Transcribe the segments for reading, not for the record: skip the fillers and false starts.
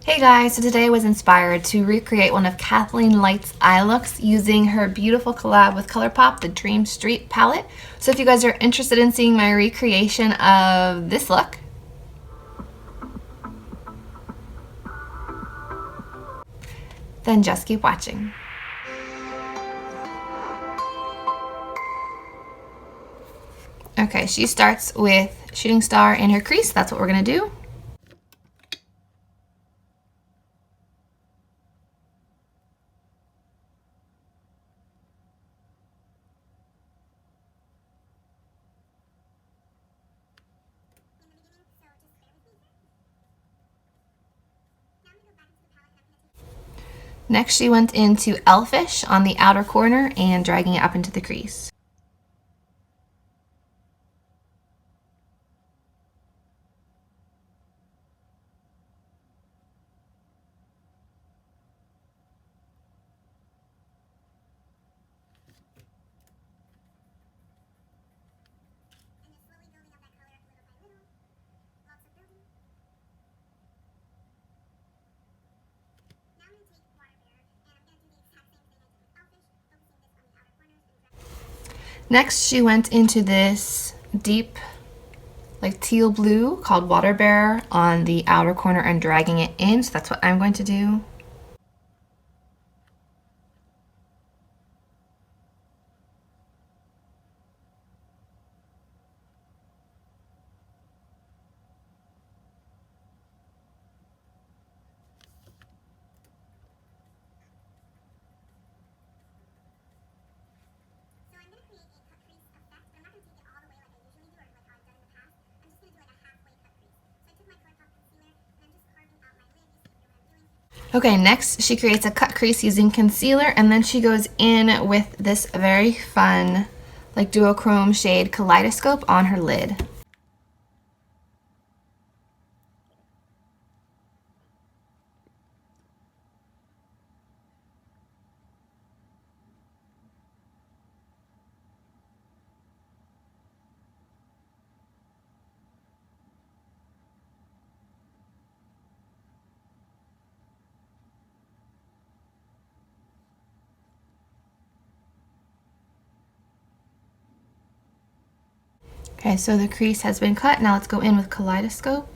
Hey guys, so today I was inspired to recreate one of Kathleenlights eye looks using her beautiful collab with Colourpop, the Dream Street palette. So if you guys are interested in seeing my recreation of this look, then just keep watching. Okay, she starts with Shooting Star in her crease. That's what we're gonna do. Next, she went into Elfish on the outer corner and dragging it up into the crease. Next, she went into this deep, like teal blue called Water Bearer on the outer corner and dragging it in. So that's what I'm going to do. Okay, next she creates a cut crease using concealer, and then she goes in with this very fun, like duochrome shade Kaleidoscope on her lid. Okay, so the crease has been cut. Now let's go in with Kaleidoscope.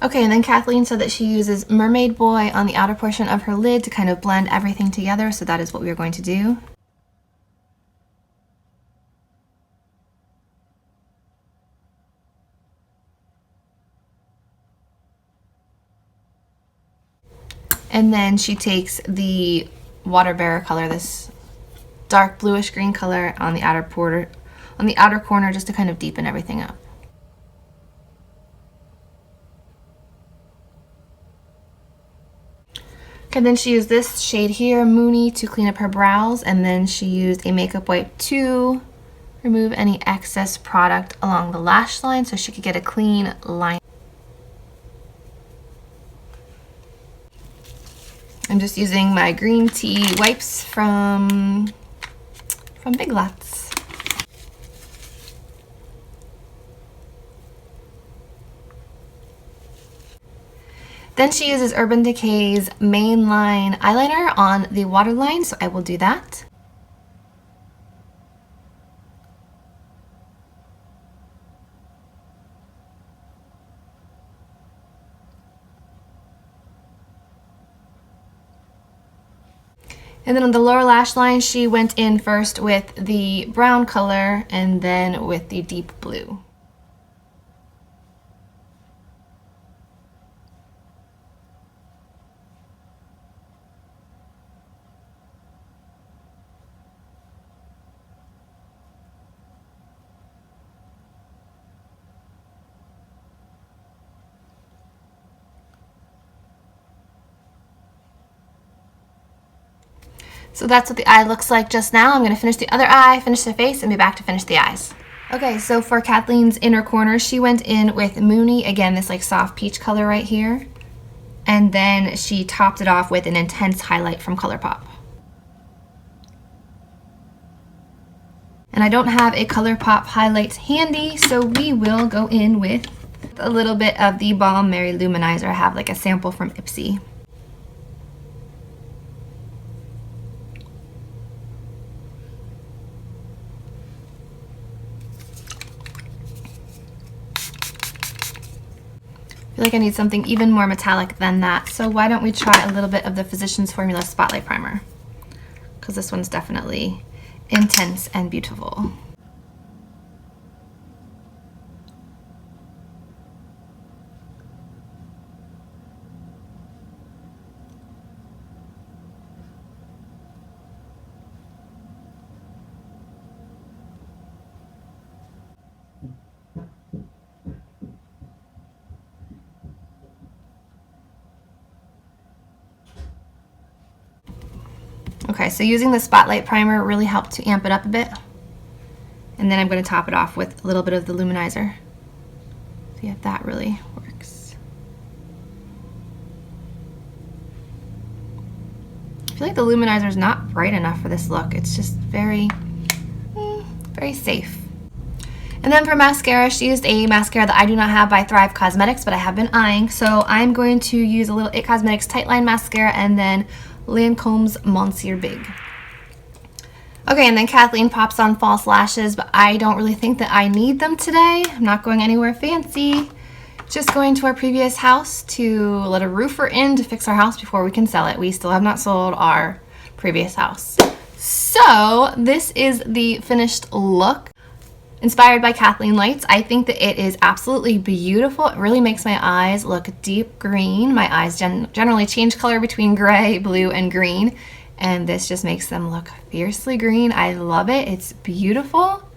Okay, and then Kathleen said that she uses Mermaid Boy on the outer portion of her lid to kind of blend everything together, so that is what we are going to do. And then she takes the Water Bearer color, this dark bluish green color on the outer corner just to kind of deepen everything up. Okay, then she used this shade here, Moony, to clean up her brows, and then she used a makeup wipe to remove any excess product along the lash line so she could get a clean line. I'm just using my green tea wipes from Big Lots. Then she uses Urban Decay's mainline eyeliner on the waterline, so I will do that. And then on the lower lash line, she went in first with the brown color and then with the deep blue. So that's what the eye looks like just now. I'm going to finish the other eye, finish the face, and be back to finish the eyes. Okay, so for Kathleen's inner corner, she went in with Moony, again, this like soft peach color right here. And then she topped it off with an intense highlight from Colourpop. And I don't have a Colourpop highlight handy, so we will go in with a little bit of the Balm Mary Luminizer. I have like a sample from Ipsy. I feel like I need something even more metallic than that, so why don't we try a little bit of the Physicians Formula Spotlight Primer, because this one's definitely intense and beautiful. Okay, so using the Spotlight Primer really helped to amp it up a bit. And then I'm going to top it off with a little bit of the Luminizer. See if that really works. I feel like the Luminizer is not bright enough for this look. It's just very safe. And then for mascara, she used a mascara that I do not have by Thrive Cosmetics, but I have been eyeing. So I'm going to use a little It Cosmetics Tightline Mascara and then Lancome's Monsieur Big. Okay, and then Kathleen pops on false lashes, but I don't really think that I need them today. I'm not going anywhere fancy. Just going to our previous house to let a roofer in to fix our house before we can sell it. We still have not sold our previous house. So this is the finished look. Inspired by Kathleenlights. I think that it is absolutely beautiful. It really makes my eyes look deep green. My eyes generally change color between gray, blue, and green, and this just makes them look fiercely green. I love it. It's beautiful.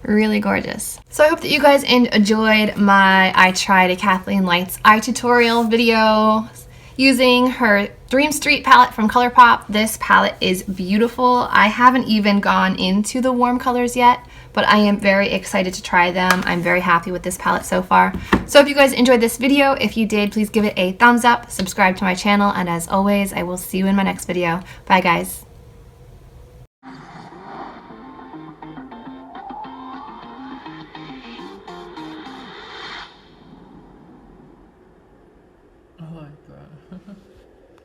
Really gorgeous. So I hope that you guys enjoyed my I tried a Kathleenlights eye tutorial video using her Dream Street palette from Colourpop. This palette is beautiful. I haven't even gone into the warm colors yet, but I am very excited to try them. I'm very happy with this palette so far. So if you guys enjoyed this video, if you did, please give it a thumbs up, subscribe to my channel, and as always, I will see you in my next video. Bye guys. I like that.